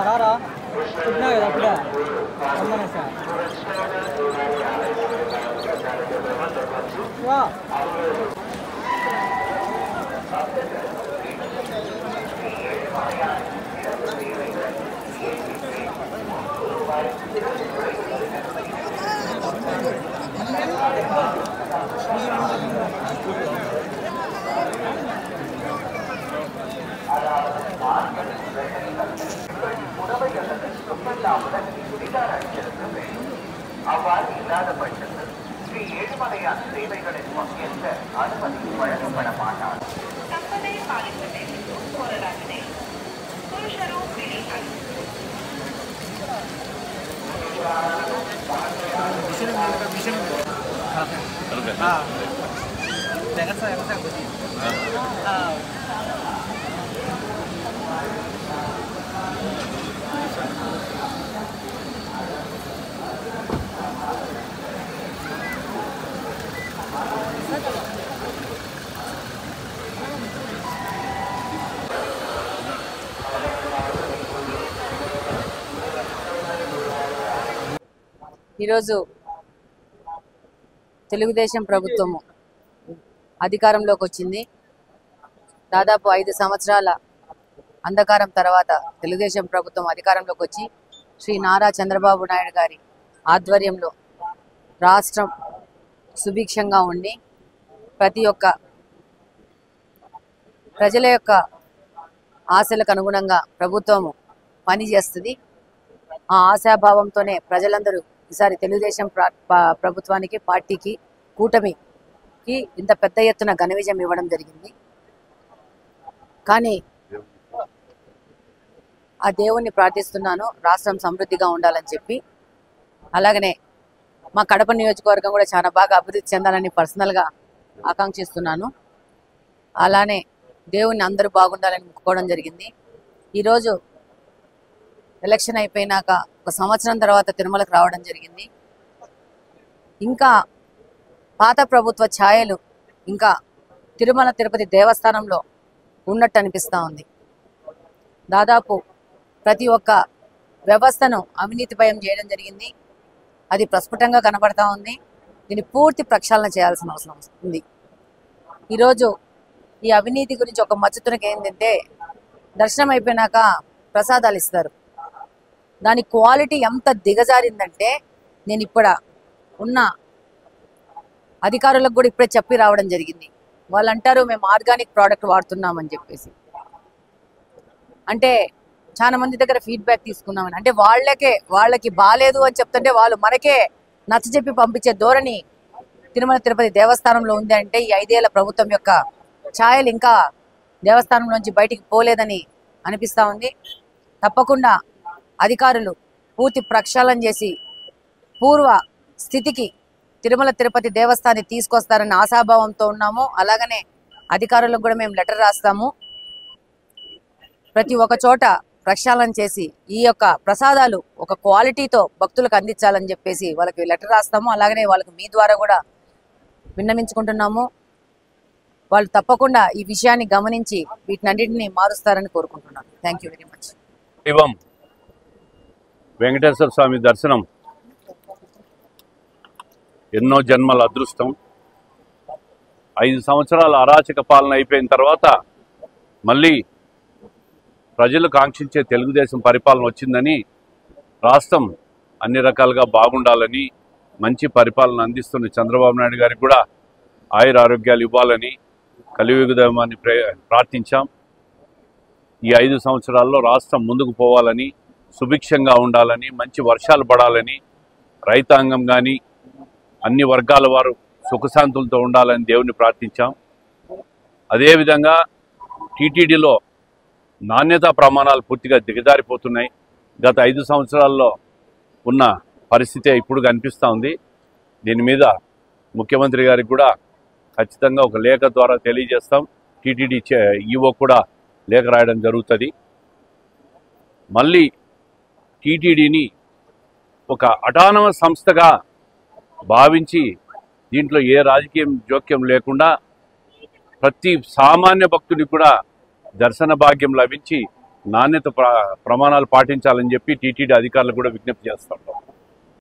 రారా చెప్పినా కదా అప్పుడే రమ్మనే సార్ அவ்வாறு இல்லாத பட்சத்தில் ஸ்ரீ ஏழுமலையான் சேவைகளின் பங்கேற்க அனுமதி வழங்கப்பட மாட்டார். தப்பதை பாலிப்பதை போராட்டத்தை புருஷரும் ఈరోజు తెలుగుదేశం ప్రభుత్వము అధికారంలోకి వచ్చింది. దాదాపు 5 సంవత్సరాల అంధకారం తర్వాత తెలుగుదేశం ప్రభుత్వం అధికారంలోకి వచ్చి శ్రీ నారా చంద్రబాబు నాయుడు గారి ఆధ్వర్యంలో రాష్ట్రం సుభిక్షంగా ఉండి ప్రతి ఒక్క ప్రజల యొక్క ఆశలకు అనుగుణంగా ప్రభుత్వము పనిచేస్తుంది. ఆ ఆశాభావంతోనే ప్రజలందరూ ఈసారి తెలుగుదేశం ప్రభుత్వానికి పార్టీకి కూటమికి ఇంత పెద్ద ఎత్తున ఘన విజయం ఇవ్వడం జరిగింది. కానీ ఆ దేవుణ్ణి ప్రార్థిస్తున్నాను రాష్ట్రం సమృద్ధిగా ఉండాలని చెప్పి. అలాగనే మా కడప నియోజకవర్గం కూడా చాలా బాగా అభివృద్ధి చెందాలని పర్సనల్గా ఆకాంక్షిస్తున్నాను. అలానే దేవుణ్ణి అందరూ బాగుండాలని మొక్కుకోవడం జరిగింది. ఈరోజు ఎలక్షన్ అయిపోయినాక 1 సంవత్సరం తర్వాత తిరుమలకు రావడం జరిగింది. ఇంకా పాత ప్రభుత్వ ఛాయలు ఇంకా తిరుమల తిరుపతి దేవస్థానంలో ఉన్నట్టు అనిపిస్తూ ఉంది. దాదాపు ప్రతి ఒక్క వ్యవస్థను అవినీతిపయం చేయడం జరిగింది. అది ప్రస్ఫుటంగా కనబడతా ఉంది. దీన్ని పూర్తి ప్రక్షాళన చేయాల్సిన అవసరం ఉంది. ఈరోజు ఈ అవినీతి గురించి ఒక మచ్చుతునకి ఏంటంటే దర్శనం అయిపోయినాక ప్రసాదాలు ఇస్తారు. దాని క్వాలిటీ ఎంత దిగజారిందంటే నేను ఇప్పుడు ఉన్న అధికారులకు కూడా ఇప్పుడే చెప్పి రావడం జరిగింది. వాళ్ళు అంటారు మేము ఆర్గానిక్ ప్రోడక్ట్ వాడుతున్నామని చెప్పేసి. అంటే చాలా మంది దగ్గర ఫీడ్బ్యాక్ తీసుకున్నామని అంటే వాళ్ళకి బాలేదు అని చెప్తుంటే వాళ్ళు మనకే నచ్చజెప్పి పంపించే ధోరణి తిరుమల తిరుపతి దేవస్థానంలో ఉంది. అంటే ఈ 5 ఏళ్ల ప్రభుత్వం యొక్క ఛాయలు ఇంకా దేవస్థానంలోంచి బయటికి పోలేదని అనిపిస్తూ ఉంది. తప్పకుండా అధికారులు పూర్తి ప్రక్షాళన చేసి పూర్వ స్థితికి తిరుమల తిరుపతి దేవస్థానాన్ని తీసుకొస్తారని ఆశాభావంతో ఉన్నాము. అలాగనే అధికారులకు కూడా మేము లెటర్ రాస్తాము. ప్రతి ఒక్క చోట ప్రక్షాళన చేసి ఈ యొక్క ప్రసాదాలు ఒక క్వాలిటీతో భక్తులకు అందించాలని చెప్పేసి వాళ్ళకి లెటర్ రాస్తాము. అలాగనే వాళ్ళకి మీ ద్వారా కూడా విన్నవించుకుంటున్నాము. వాళ్ళు తప్పకుండా ఈ విషయాన్ని గమనించి వీటినన్నింటినీ మారుస్తారని కోరుకుంటున్నాను. Thank you very much. Venkateswara Swamy దర్శనం ఎన్నో జన్మల అదృష్టం. 5 సంవత్సరాల అరాచక పాలన అయిపోయిన తర్వాత మళ్ళీ ప్రజలు కాంక్షించే తెలుగుదేశం పరిపాలన వచ్చిందని రాష్ట్రం అన్ని రకాలుగా బాగుండాలని మంచి పరిపాలన అందిస్తున్న చంద్రబాబు నాయుడు గారికి కూడా ఆయుర ఆరోగ్యాలు ఇవ్వాలని కలియుగదైవాన్ని ప్రార్థించాం. ఈ 5 సంవత్సరాల్లో రాష్ట్రం ముందుకు పోవాలని సుభిక్షంగా ఉండాలని మంచి వర్షాలు పడాలని రైతాంగం కానీ అన్ని వర్గాల వారు సుఖశాంతులతో ఉండాలని దేవుని ప్రార్థించాం. అదేవిధంగా టీటీడీలో నాణ్యతా ప్రమాణాలు పూర్తిగా దిగజారిపోతున్నాయి. గత 5 సంవత్సరాల్లో ఉన్న పరిస్థితే ఇప్పుడు కనిపిస్తూ ఉంది. దీని మీద ముఖ్యమంత్రి గారికి కూడా ఖచ్చితంగా ఒక లేఖ ద్వారా తెలియజేస్తాం. టీటీడీ ఈవో కూడా లేఖ రాయడం జరుగుతుంది. మళ్ళీ టీటీడీని ఒక అటానమస్ సంస్థగా భావించి దీంట్లో ఏ రాజకీయ జోక్యం లేకుండా ప్రతి సామాన్య భక్తుడికి కూడా దర్శన భాగ్యం లభించి నాణ్యత ప్రమాణాలు పాటించాలని చెప్పి టీటీడీ అధికారులకు కూడా విజ్ఞప్తి చేస్తాం.